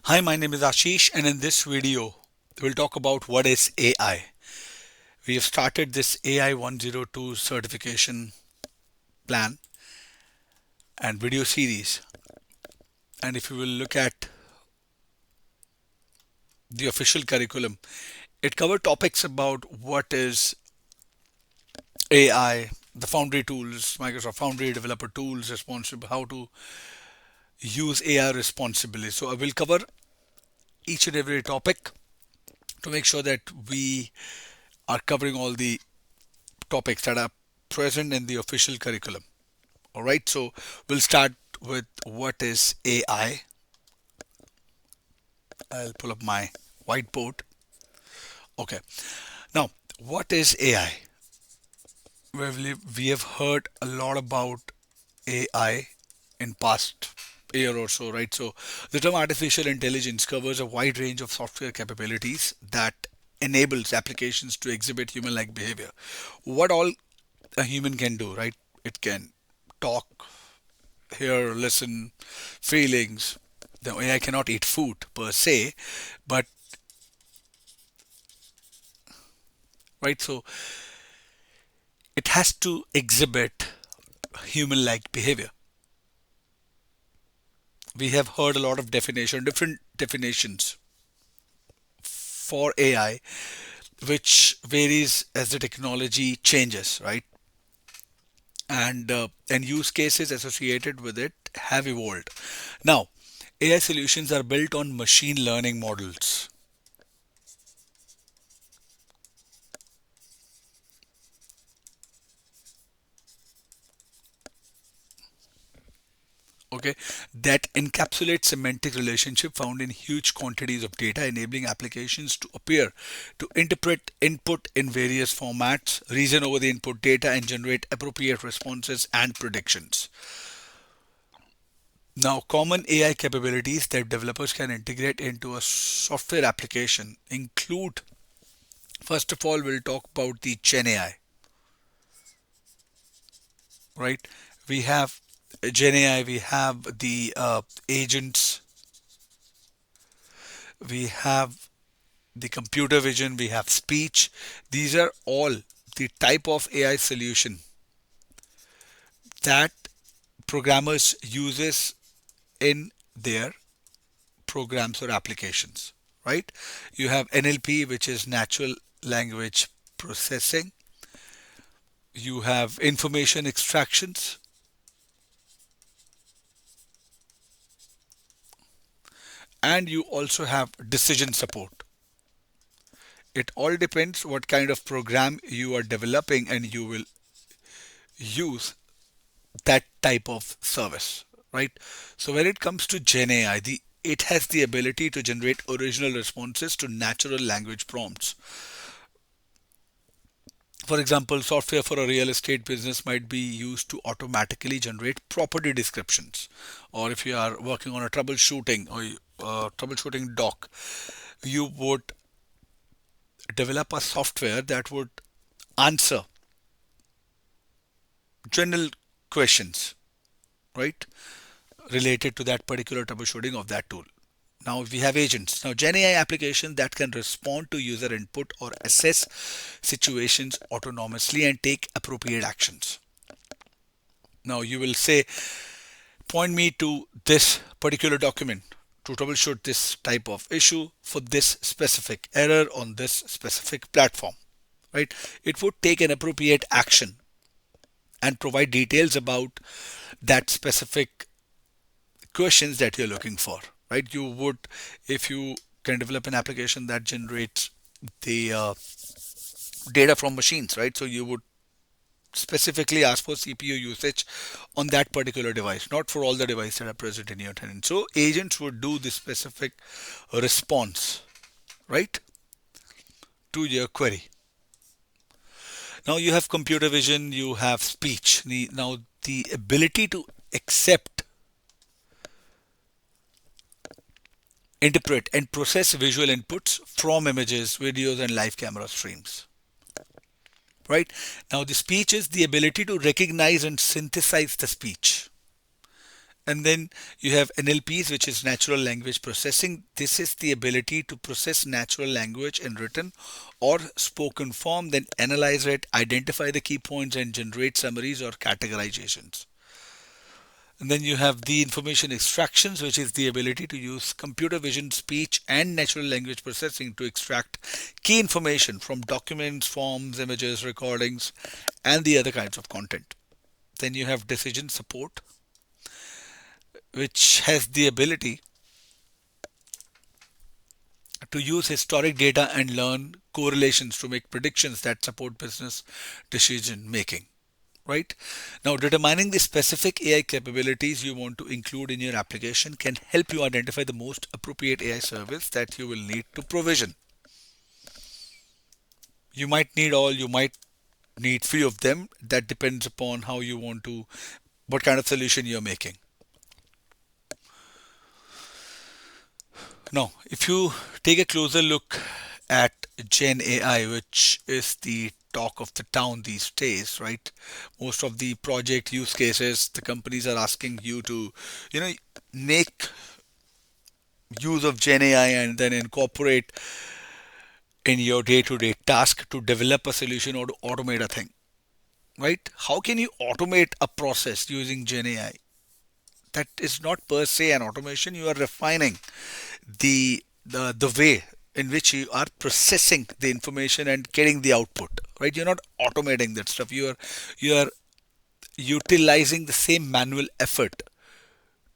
Hi, my name is Ashish, and in this video, we'll talk about what is AI. We have started this AI 102 certification plan and video series. And if you will look at the official curriculum, it covers topics about what is AI, the Foundry tools, Microsoft Foundry developer tools, responsible, how to use AI responsibly. So I will cover each and every topic to make sure that we are covering all the topics that are present in the official curriculum. All right, so we'll start with what is AI. I'll pull up my whiteboard. Okay, now what is AI? We have heard a lot about AI in past year or so, right? So the term artificial intelligence covers a wide range of software capabilities that enables applications to exhibit human-like behavior. What all a human can do, right? It can talk, hear, listen, feelings. The AI cannot eat food per se, but right, so it has to exhibit human-like behavior. We have heard a lot of different definitions for AI, which varies as the technology changes, right? And use cases associated with it have evolved. Now, AI solutions are built on machine learning models. Okay, that encapsulates semantic relationship found in huge quantities of data, enabling applications to appear to interpret input in various formats, reason over the input data, and generate appropriate responses and predictions. Now, common AI capabilities that developers can integrate into a software application include, first of all, we'll talk about the Gen AI, right? We have Gen AI, we have the agents, we have the computer vision, we have speech. These are all the type of AI solution that programmers uses in their programs or applications, right? You have NLP, which is natural language processing. You have information extractions, and you also have decision support. It all depends what kind of program you are developing and you will use that type of service, right? So when it comes to Gen AI, it has the ability to generate original responses to natural language prompts. For example, software for a real estate business might be used to automatically generate property descriptions. Or if you are working on a troubleshooting or troubleshooting doc, you would develop a software that would answer general questions, right, related to that particular troubleshooting of that tool. Now we have agents. Now Gen AI application that can respond to user input or assess situations autonomously and take appropriate actions. Now you will say, point me to this particular document to troubleshoot this type of issue for this specific error on this specific platform, right? It would take an appropriate action and provide details about that specific questions that you're looking for, right? You would, if you can develop an application that generates the data from machines, right? So you would specifically ask for CPU usage on that particular device, not for all the devices that are present in your tenant. So agents would do the specific response, right, to your query. Now you have computer vision, you have speech. Now the ability to accept, interpret, and process visual inputs from images, videos, and live camera streams. Right? Now, the speech is the ability to recognize and synthesize the speech. And then you have NLPs, which is natural language processing. This is the ability to process natural language in written or spoken form, then analyze it, identify the key points, and generate summaries or categorizations. And then you have the information extractions, which is the ability to use computer vision, speech, and natural language processing to extract key information from documents, forms, images, recordings, and the other kinds of content. Then you have decision support, which has the ability to use historic data and learn correlations to make predictions that support business decision making. Right now, determining the specific AI capabilities you want to include in your application can help you identify the most appropriate AI service that you will need to provision. You might need all, you might need few of them. That depends upon how you want to, what kind of solution you're making. Now, if you take a closer look at Gen AI, which is the talk of the town these days, right? Most of the project use cases, the companies are asking you to, you know, make use of Gen AI and then incorporate in your day-to-day task to develop a solution or to automate a thing, right? How can you automate a process using Gen AI? That is not per se an automation. You are refining the way in which you are processing the information and getting the output, right? You're not automating that stuff. You are utilizing the same manual effort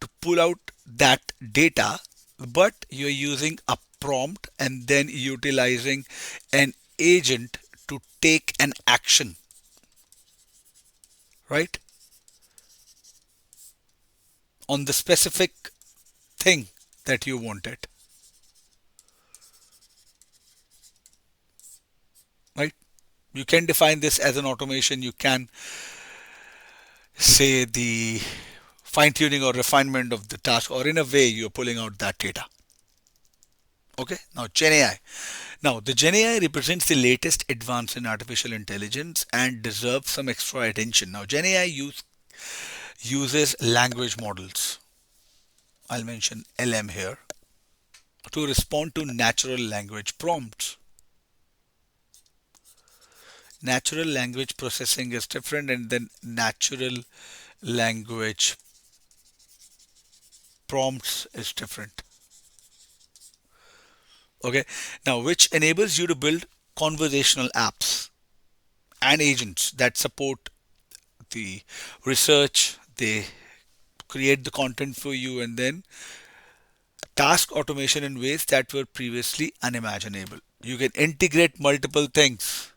to pull out that data, but you're using a prompt and then utilizing an agent to take an action, right, on the specific thing that you wanted, right? You can define this as an automation. You can say the fine tuning or refinement of the task, or in a way you're pulling out that data. Okay, now Gen AI. Now, the Gen AI represents the latest advance in artificial intelligence and deserves some extra attention. Now, Gen AI uses language models. I'll mention LM here to respond to natural language prompts. Natural language processing is different, and then natural language prompts is different. Okay, now which enables you to build conversational apps and agents that support the research. They create the content for you and then task automation in ways that were previously unimaginable. You can integrate multiple things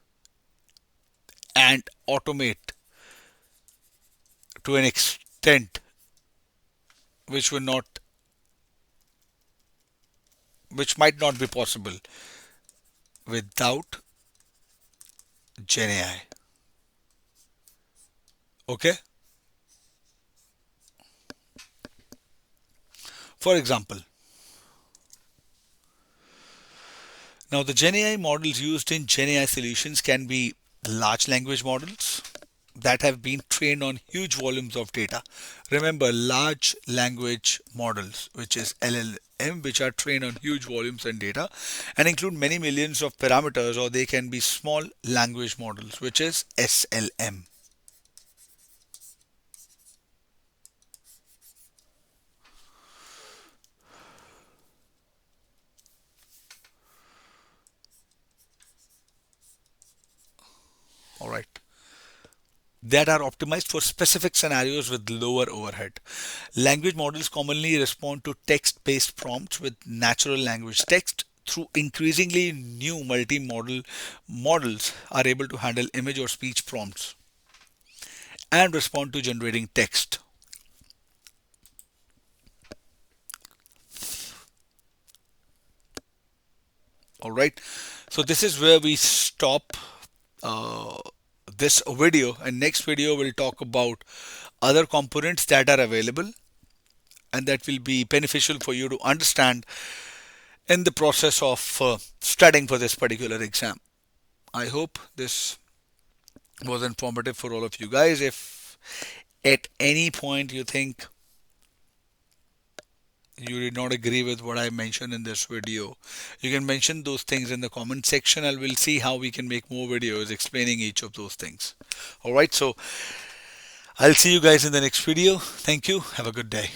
and automate to an extent which were not which might not be possible without Gen AI. Okay? For example, now the Gen AI models used in Gen AI solutions can be large language models that have been trained on huge volumes of data. Remember, large language models, which is LLM, which are trained on huge volumes and data and include many millions of parameters, or they can be small language models, which is SLM. All right. That are optimized for specific scenarios with lower overhead. Language models commonly respond to text based prompts with natural language text. Through increasingly new multi-modal models are able to handle image or speech prompts and respond to generating text. All right. So this is where we stop uh, this video, and next video we'll talk about other components that are available and that will be beneficial for you to understand in the process of studying for this particular exam. I hope this was informative for all of you guys. If at any point you think you did not agree with what I mentioned in this video, you can mention those things in the comment section and we'll see how we can make more videos explaining each of those things. All right, so I'll see you guys in the next video. Thank you. Have a good day.